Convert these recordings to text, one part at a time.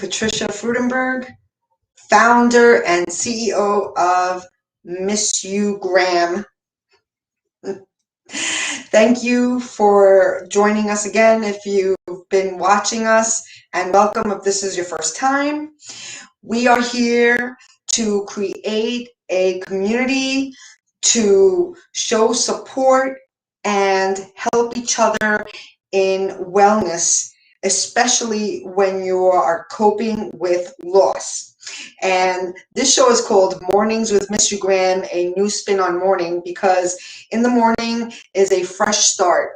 Patricia Freudenberg, founder and CEO of Miss You Graham. Thank you for joining us again if you've been watching us, and welcome if this is your first time. We are here to create a community to show support and help each other in wellness, especially when you are coping with loss. And this show is called Mornings with Miss You Graham, a new spin on morning, because in the morning is a fresh start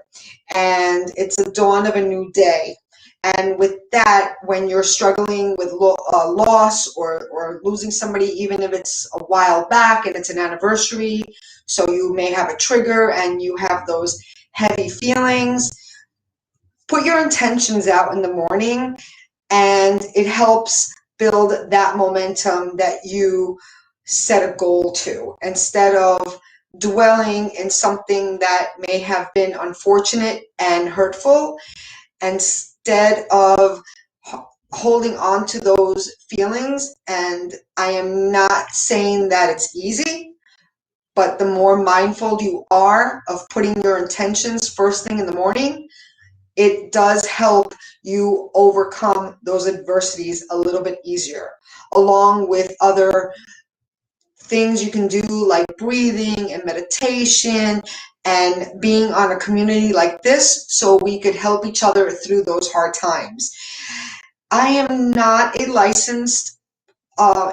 and it's the dawn of a new day. And with that, when you're struggling with loss or losing somebody, even if it's a while back and it's an anniversary, so you may have a trigger and you have those heavy feelings, put your intentions out in the morning, and it helps build that momentum that you set a goal to, instead of dwelling in something that may have been unfortunate and hurtful. Instead of holding on to those feelings, and I am not saying that it's easy, but the more mindful you are of putting your intentions first thing in the morning, it does help you overcome those adversities a little bit easier, along with other things you can do like breathing and meditation and being on a community like this so we could help each other through those hard times. I am not a licensed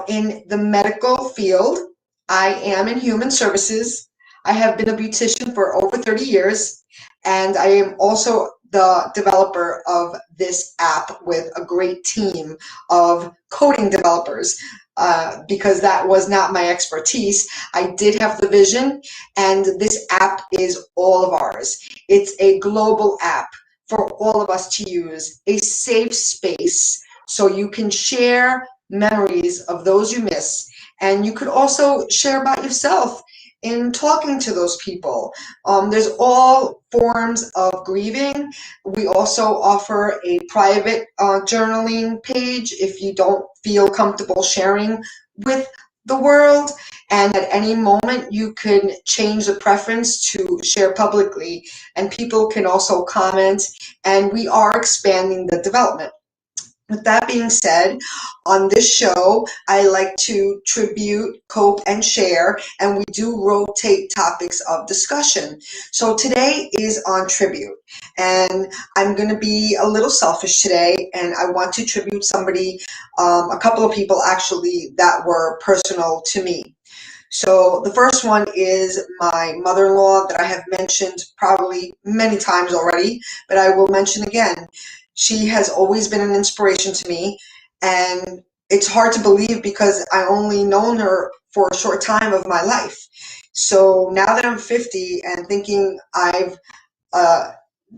in the medical field. I am in human services. I have been a beautician for over 30 years, and I am also the developer of this app with a great team of coding developers. Because that was not my expertise, I did have the vision, and this app is all of ours. It's a global app for all of us to use, a safe space so you can share memories of those you miss, and you could also share about yourself in talking to those people. There's all forms of grieving. We also offer a private journaling page if you don't feel comfortable sharing with the world, and at any moment you can change the preference to share publicly, and people can also comment, and we are expanding the development. With that being said, on this show, I like to tribute, cope, and share, and we do rotate topics of discussion. So today is on tribute, and I'm going to be a little selfish today, and I want to tribute somebody, a couple of people actually, that were personal to me. So the first one is my mother-in-law that I have mentioned probably many times already, but I will mention again. She has always been an inspiration to me, and it's hard to believe because I only known her for a short time of my life. So now that I'm 50 and thinking I've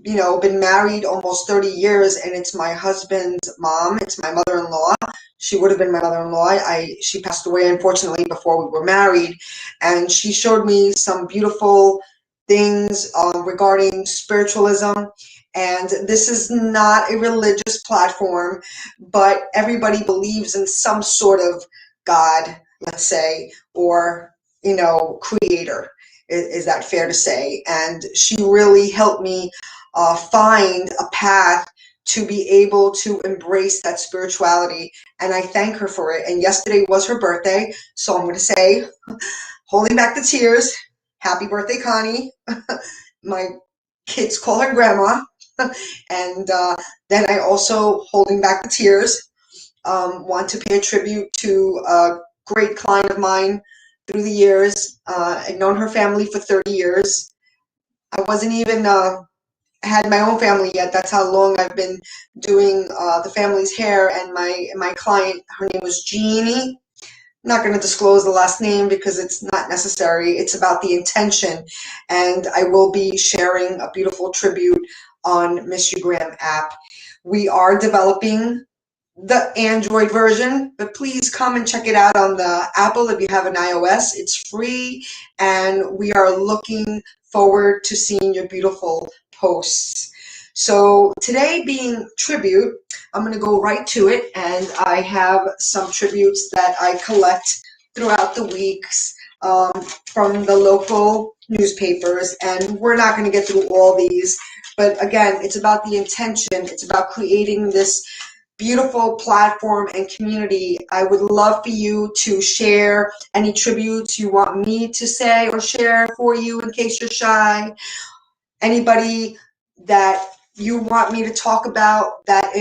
been married almost 30 years, and it's my husband's mom, it's my mother-in-law. She would have been my mother-in-law. She passed away, unfortunately, before we were married, and she showed me some beautiful things regarding spiritualism. And this is not a religious platform, but everybody believes in some sort of God, let's say, or, creator. Is that fair to say? And she really helped me find a path to be able to embrace that spirituality. And I thank her for it. And yesterday was her birthday. So I'm going to say, holding back the tears, happy birthday, Connie. My kids call her grandma. And then I also, holding back the tears, want to pay a tribute to a great client of mine through the years. I've known her family for 30 years. I wasn't even had my own family yet. That's how long I've been doing the family's hair. And my client, her name was Jeannie. I'm not going to disclose the last name because it's not necessary. It's about the intention. And I will be sharing a beautiful tribute on Miss You Graham app. We are developing the Android version, but please come and check it out on the Apple if you have an iOS. It's free, and we are looking forward to seeing your beautiful posts. So today being tribute, I'm going to go right to it, and I have some tributes that I collect throughout the weeks from the local newspapers, and we're not going to get through all these, but again, it's about the intention. It's about creating this beautiful platform and community. I would love for you to share any tributes you want me to say or share for you in case you're shy. Anybody that you want me to talk about that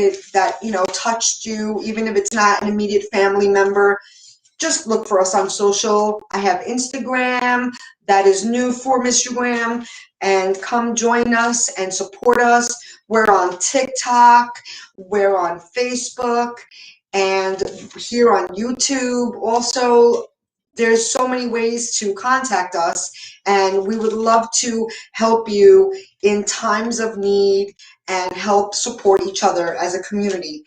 touched you, even if it's not an immediate family member, just look for us on social. I have Instagram, that is new for Instagram, and come join us and support us. We're on TikTok, we're on Facebook, and here on YouTube. Also, there's so many ways to contact us, and we would love to help you in times of need and help support each other as a community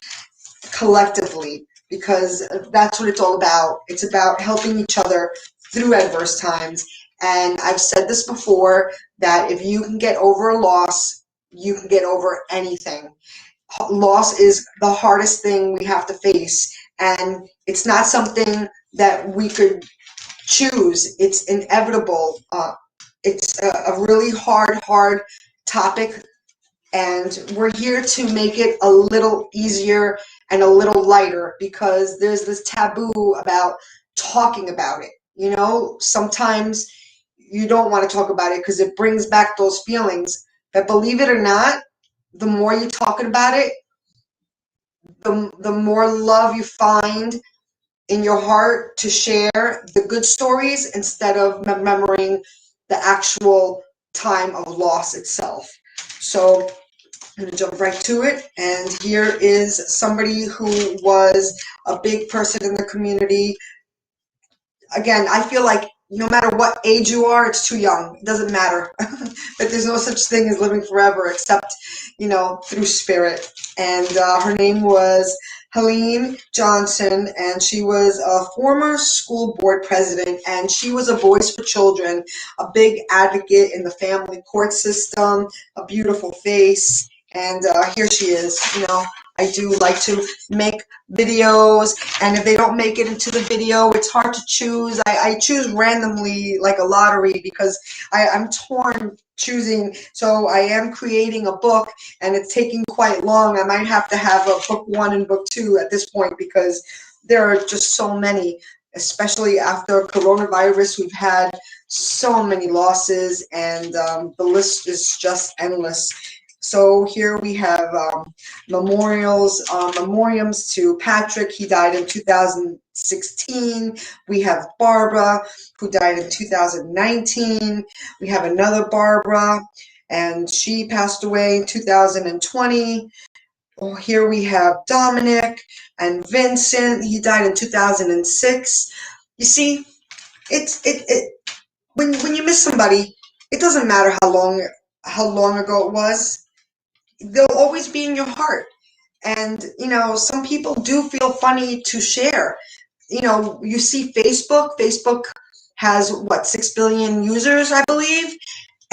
collectively, because that's what it's all about. It's about helping each other through adverse times. And I've said this before, that if you can get over a loss, you can get over anything. Loss is the hardest thing we have to face, and it's not something that we could choose. It's inevitable. It's a really hard topic, and we're here to make it a little easier and a little lighter, because there's this taboo about talking about it. Sometimes you don't want to talk about it because it brings back those feelings. But believe it or not, the more you talk about it, the more love you find in your heart to share the good stories instead of remembering the actual time of loss itself. So I'm going to jump right to it. And here is somebody who was a big person in the community. Again, I feel like no matter what age you are, it's too young. It doesn't matter. But there's no such thing as living forever except, through spirit. And her name was Helene Johnson, and she was a former school board president, and she was a voice for children, a big advocate in the family court system, a beautiful face. And here she is. I do like to make videos, and if they don't make it into the video, it's hard to choose. I choose randomly, like a lottery, because I'm torn choosing. So I am creating a book, and it's taking quite long. I might have to have a book 1 and book 2 at this point, because there are just so many, especially after coronavirus. We've had so many losses, and the list is just endless. So here we have memoriams to Patrick. He died in 2016. We have Barbara, who died in 2019. We have another Barbara, and she passed away in 2020. Oh, here we have Dominic and Vincent. He died in 2006. You see, when you miss somebody, it doesn't matter how long ago it was. They'll always be in your heart. And, some people do feel funny to share. You see Facebook has, 6 billion users, I believe.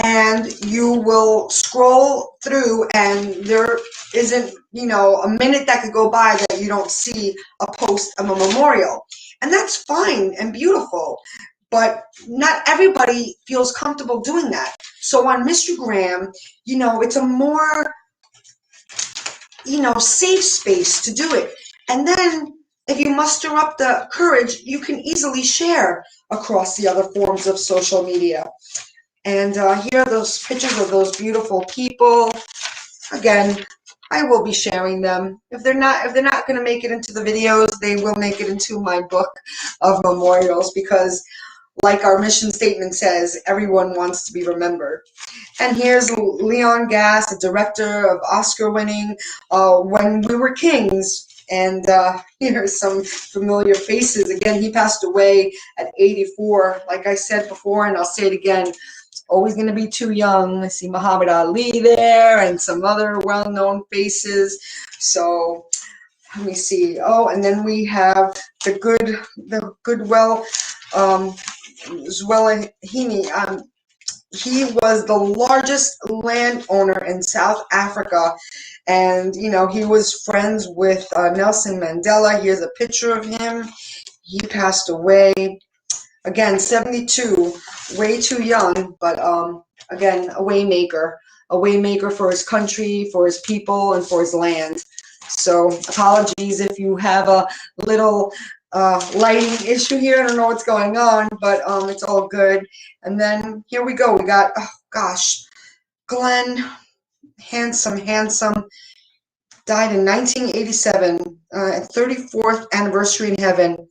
And you will scroll through, and there isn't, a minute that could go by that you don't see a post of a memorial. And that's fine and beautiful. But not everybody feels comfortable doing that. So on Instagram, it's a more safe space to do it. And then if you muster up the courage, you can easily share across the other forms of social media. And here are those pictures of those beautiful people. Again, I will be sharing them. If they're not going to make it into the videos, they will make it into my book of memorials, because like our mission statement says, everyone wants to be remembered. And here's Leon Gass, a director of Oscar-winning When We Were Kings. And here's some familiar faces. Again, he passed away at 84. Like I said before, and I'll say it again, always going to be too young. I see Muhammad Ali there and some other well-known faces. So let me see. Oh, and then we have the Goodwill Zwelahini. he was the largest landowner in South Africa. And, he was friends with Nelson Mandela. Here's a picture of him. He passed away. Again, 72, way too young, but again, a waymaker for his country, for his people, and for his land. So apologies if you have a little lighting issue here. I don't know what's going on, but it's all good. And then here we go. We got, oh gosh, Glenn, handsome, died in 1987, 34th anniversary in heaven.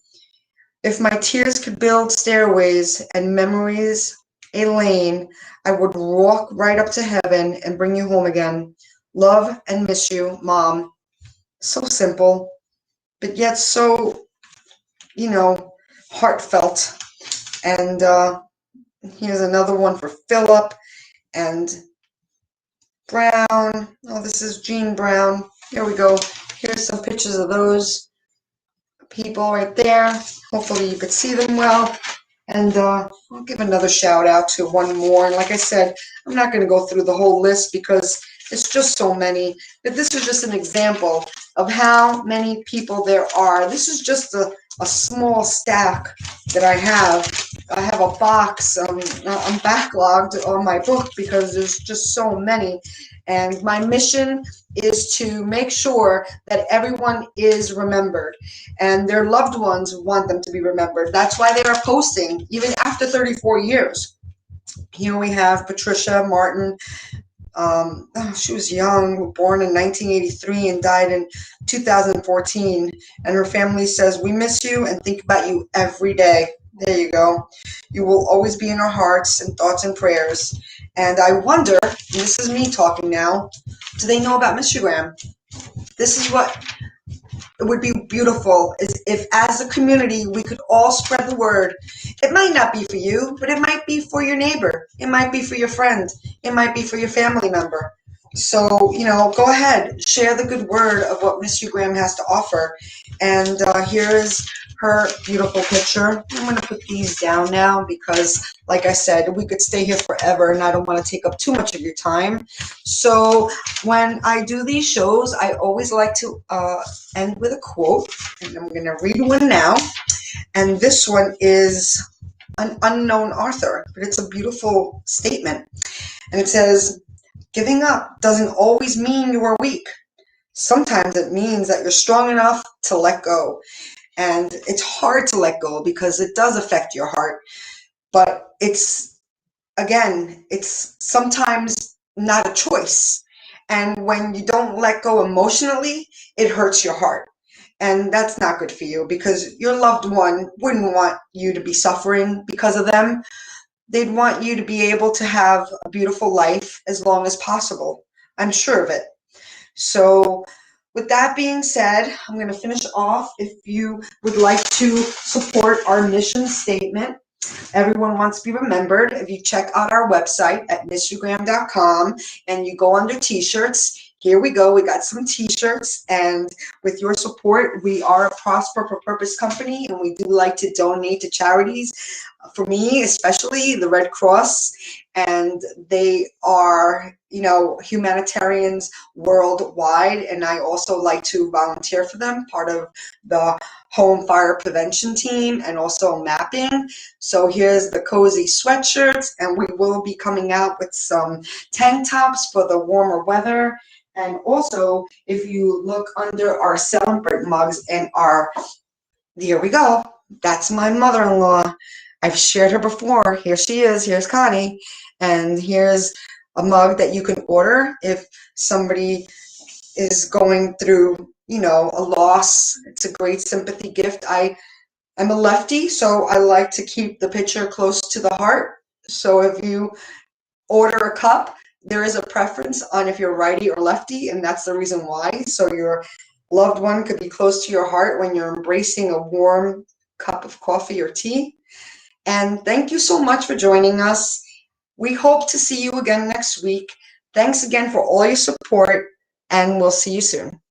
If my tears could build stairways and memories a lane, I would walk right up to heaven and bring you home again. Love and miss you, Mom. So simple, but yet so, heartfelt. And here's another one for Philip and Brown. Oh, this is Jean Brown. Here we go. Here's some pictures of those people right there. Hopefully you could see them well. And I'll give another shout out to one more. And like I said, I'm not going to go through the whole list because it's just so many. But this is just an example of how many people there are. This is just a small stack that I have. I have a box. I'm backlogged on my book because there's just so many. And my mission is to make sure that everyone is remembered and their loved ones want them to be remembered. That's why they are posting even after 34 years. Here we have Patricia Martin. She was young, born in 1983 and died in 2014. And her family says, "We miss you and think about you every day." There you go. You will always be in our hearts and thoughts and prayers. And I wonder, and this is me talking now, do they know about Instagram? This is what it would be beautiful is if as a community we could all spread the word. It might not be for you, but it might be for your neighbor. It might be for your friend. It might be for your family member. So, go ahead, share the good word of what Miss Graham has to offer. And here is her beautiful picture. I'm going to put these down now because, like I said, we could stay here forever and I don't want to take up too much of your time. So when I do these shows, I always like to end with a quote, and I'm going to read one now. And this one is an unknown author, but it's a beautiful statement. And it says, "Giving up doesn't always mean you are weak. Sometimes it means that you're strong enough to let go." And it's hard to let go because it does affect your heart. But it's sometimes not a choice. And when you don't let go emotionally, it hurts your heart. And that's not good for you because your loved one wouldn't want you to be suffering because of them. They'd want you to be able to have a beautiful life as long as possible. I'm sure of it. So with that being said, I'm going to finish off. If you would like to support our mission statement, everyone wants to be remembered. If you check out our website at missyourgraham.com and you go under t-shirts, here we go. We got some t-shirts, and with your support, we are a Prosper for Purpose company, and we do like to donate to charities. For me, especially the Red Cross, and they are, humanitarians worldwide, and I also like to volunteer for them, part of the home fire prevention team and also mapping. So here's the cozy sweatshirts, and we will be coming out with some tank tops for the warmer weather. And also, if you look under our Celebrate mugs and here we go. That's my mother-in-law. I've shared her before. Here she is. Here's Connie. And here's a mug that you can order if somebody is going through, a loss. It's a great sympathy gift. I'm a lefty, so I like to keep the picture close to the heart. So if you order a cup, there is a preference on if you're righty or lefty, and that's the reason why. So your loved one could be close to your heart when you're embracing a warm cup of coffee or tea. And thank you so much for joining us. We hope to see you again next week. Thanks again for all your support, and we'll see you soon.